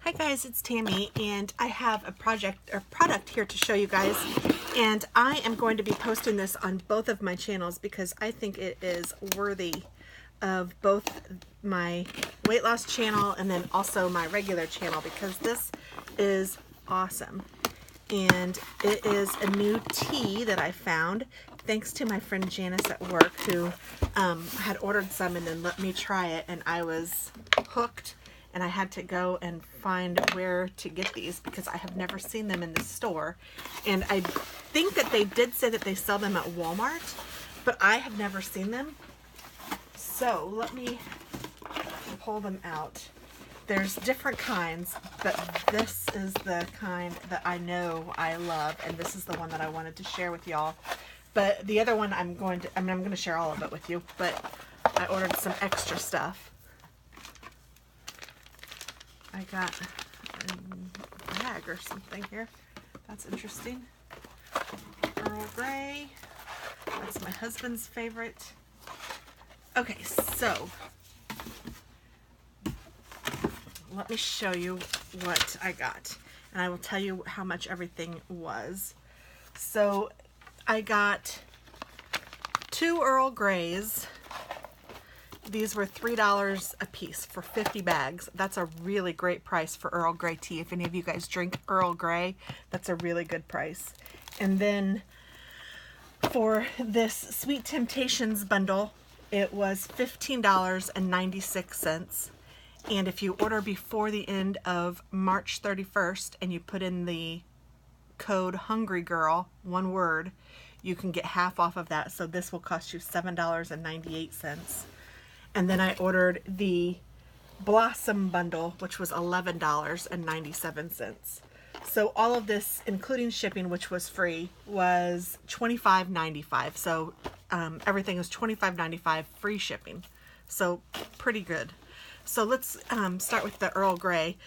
Hi guys, it's Tammy, and I have a product here to show you guys, and I am going to be posting this on both of my channels because I think it is worthy of both my weight loss channel and then also my regular channel, because this is awesome. And it is a new tea that I found thanks to my friend Janice at work, who had ordered some and then let me try it, and I was hooked. And I had to go and find where to get these because I have never seen them in the store. And I think that they did say that they sell them at Walmart, but I have never seen them. So let me pull them out. There's different kinds, but this is the kind that I know I love, and this is the one that I wanted to share with y'all. But the other one I'm going to share all of it with you, but I ordered some extra stuff. I got a bag or something here. That's interesting. Earl Grey. That's my husband's favorite. Okay, so let me show you what I got, and I will tell you how much everything was. So I got 2 Earl Greys. These were $3 a piece for 50 bags. That's a really great price for Earl Grey tea. If any of you guys drink Earl Grey, that's a really good price. And then for this Sweet Temptations bundle, it was $15.96. And if you order before the end of March 31st and you put in the code HUNGRYGIRL, one word, you can get half off of that. So this will cost you $7.98. And then I ordered the Blossom bundle, which was $11.97. So all of this, including shipping, which was free, was $25.95. So everything is $25.95, free shipping. So pretty good. So let's start with the Earl Grey.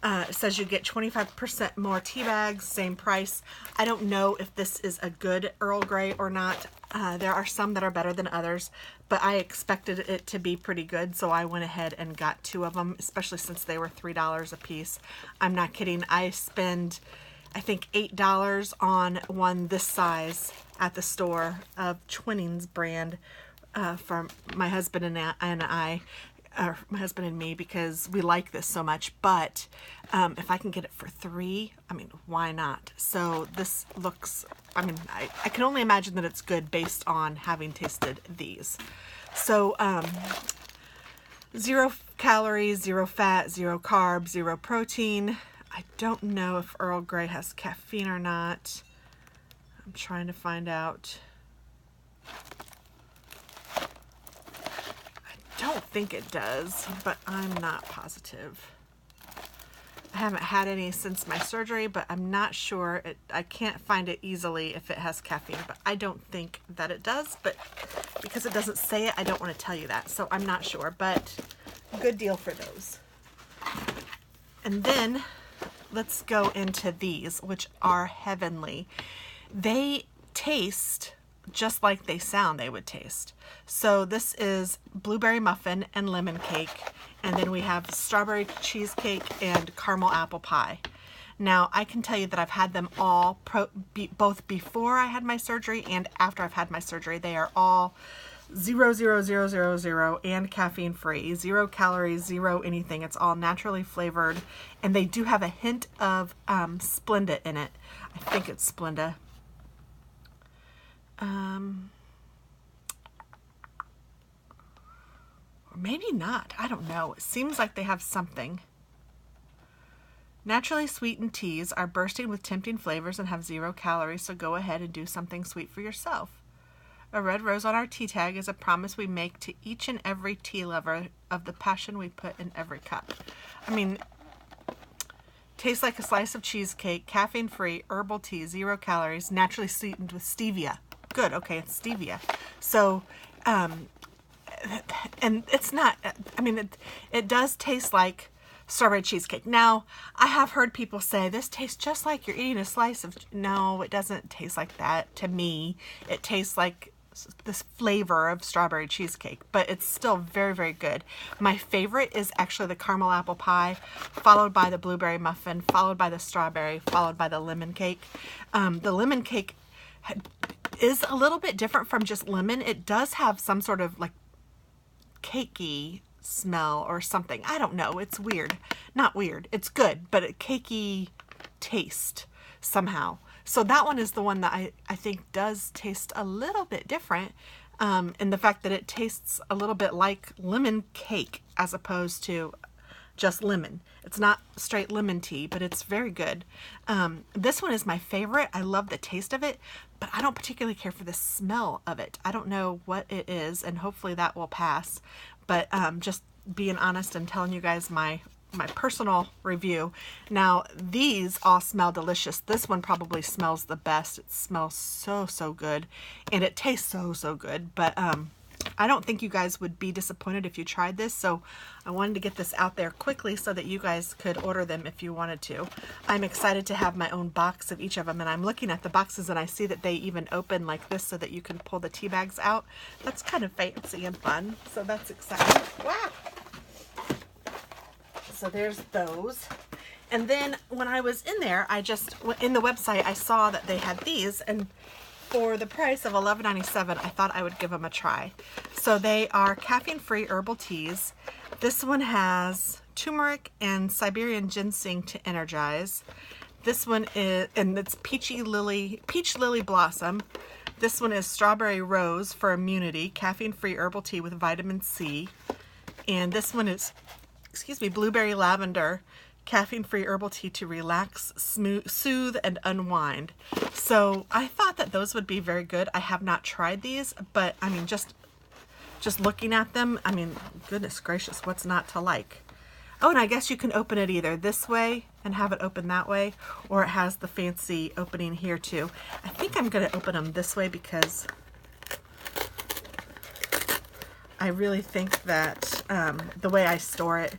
It says you get 25% more tea bags, same price. I don't know if this is a good Earl Grey or not. There are some that are better than others, but I expected it to be pretty good, so I went ahead and got 2 of them, especially since they were $3 a piece. I'm not kidding. I spend, I think, $8 on one this size at the store of Twinings brand for my husband and I. My husband and me, because we like this so much. But if I can get it for $3, I mean, why not? So this looks, I mean, I can only imagine that it's good based on having tasted these. So 0 calories, 0 fat, 0 carbs, 0 protein. I don't know if Earl Grey has caffeine or not. I'm trying to find out. I don't think it does, but I'm not positive. I haven't had any since my surgery, but I'm not sure. I can't find it easily if it has caffeine, but I don't think that it does. But because it doesn't say it, I don't want to tell you that. So I'm not sure, but good deal for those. And then let's go into these, which are heavenly. They taste just like they sound they would taste. So this is blueberry muffin and lemon cake, and then we have strawberry cheesecake and caramel apple pie. Now I can tell you that I've had them all both before I had my surgery and after I've had my surgery. They are all 0, 0, 0, 0, 0 and caffeine free, 0 calories, 0 anything. It's all naturally flavored, and they do have a hint of Splenda in it. I think it's Splenda. Or maybe not. I don't know. It seems like they have something. Naturally sweetened teas are bursting with tempting flavors and have 0 calories, so go ahead and do something sweet for yourself. A red rose on our tea tag is a promise we make to each and every tea lover of the passion we put in every cup. I mean, tastes like a slice of cheesecake, caffeine-free, herbal tea, 0 calories, naturally sweetened with stevia. Good, okay, it's stevia. So, and it's not, I mean, it does taste like strawberry cheesecake. Now, I have heard people say, this tastes just like you're eating a slice of, no, it doesn't taste like that to me. It tastes like this flavor of strawberry cheesecake, but it's still very, very good. My favorite is actually the caramel apple pie, followed by the blueberry muffin, followed by the strawberry, followed by the lemon cake. The lemon cake is a little bit different from just lemon. It does have some sort of like cakey smell or something. I don't know. It's weird. Not weird. It's good, but a cakey taste somehow. So that one is the one that I think does taste a little bit different, in the fact that it tastes a little bit like lemon cake as opposed to just lemon. It's not straight lemon tea, but it's very good. This one is my favorite. I love the taste of it, but I don't particularly care for the smell of it. I don't know what it is, and hopefully that will pass. But just being honest and telling you guys my personal review. Now, these all smell delicious. This one probably smells the best. It smells so, so good, and it tastes so, so good. But I don't think you guys would be disappointed if you tried this, so I wanted to get this out there quickly so that you guys could order them if you wanted to. I'm excited to have my own box of each of them, and I'm looking at the boxes and I see that they even open like this so that you can pull the tea bags out. That's kind of fancy and fun, so that's exciting. Wow! So there's those. And then when I was in there, in the website, I saw that they had these, and for the price of $11.97, I thought I would give them a try. So they are caffeine-free herbal teas. This one has turmeric and Siberian ginseng to energize. This one is, and it's peach lily blossom. This one is strawberry rose for immunity, caffeine-free herbal tea with vitamin C. And this one is, blueberry lavender, caffeine-free herbal tea to relax, soothe, and unwind. So I thought that those would be very good. I have not tried these, but I mean, just looking at them, I mean, goodness gracious, what's not to like? Oh, and I guess you can open it either this way and have it open that way, or it has the fancy opening here too. I think I'm going to open them this way because I really think that the way I store it,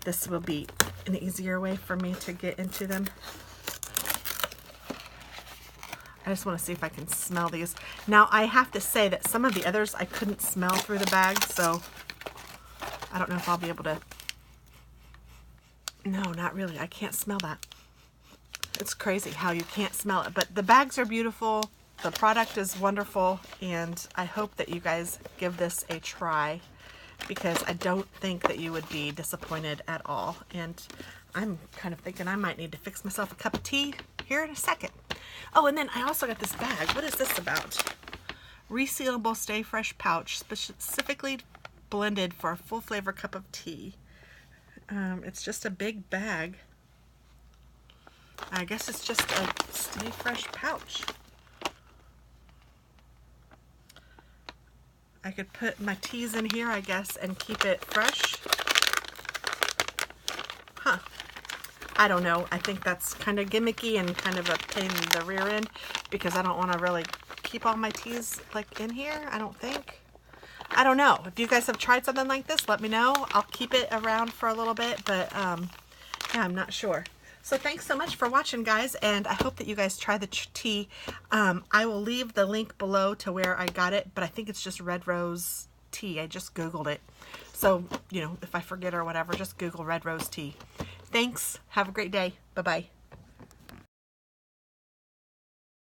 this will be an easier way for me to get into them. I just want to see if I can smell these. Now, I have to say that some of the others I couldn't smell through the bag, so I don't know if I'll be able to. No, not really. I can't smell that. It's crazy how you can't smell it, but the bags are beautiful. The product is wonderful, and I hope that you guys give this a try, because I don't think that you would be disappointed at all. And I'm kind of thinking I might need to fix myself a cup of tea here in a second. Oh, and then I also got this bag. What is this about? Resealable Stay Fresh pouch, specifically blended for a full flavor cup of tea. It's just a big bag. I guess it's just a Stay Fresh pouch. I could put my teas in here, I guess, and keep it fresh. Huh. I don't know. I think that's kind of gimmicky and kind of a pain in the rear end, because I don't want to really keep all my teas like in here, I don't think. I don't know. If you guys have tried something like this, let me know. I'll keep it around for a little bit, but yeah, I'm not sure. So thanks so much for watching, guys, and I hope that you guys try the tea. I will leave the link below to where I got it, but I think it's just Red Rose tea. I just Googled it. So, you know, if I forget or whatever, just Google Red Rose tea. Thanks. Have a great day. Bye-bye.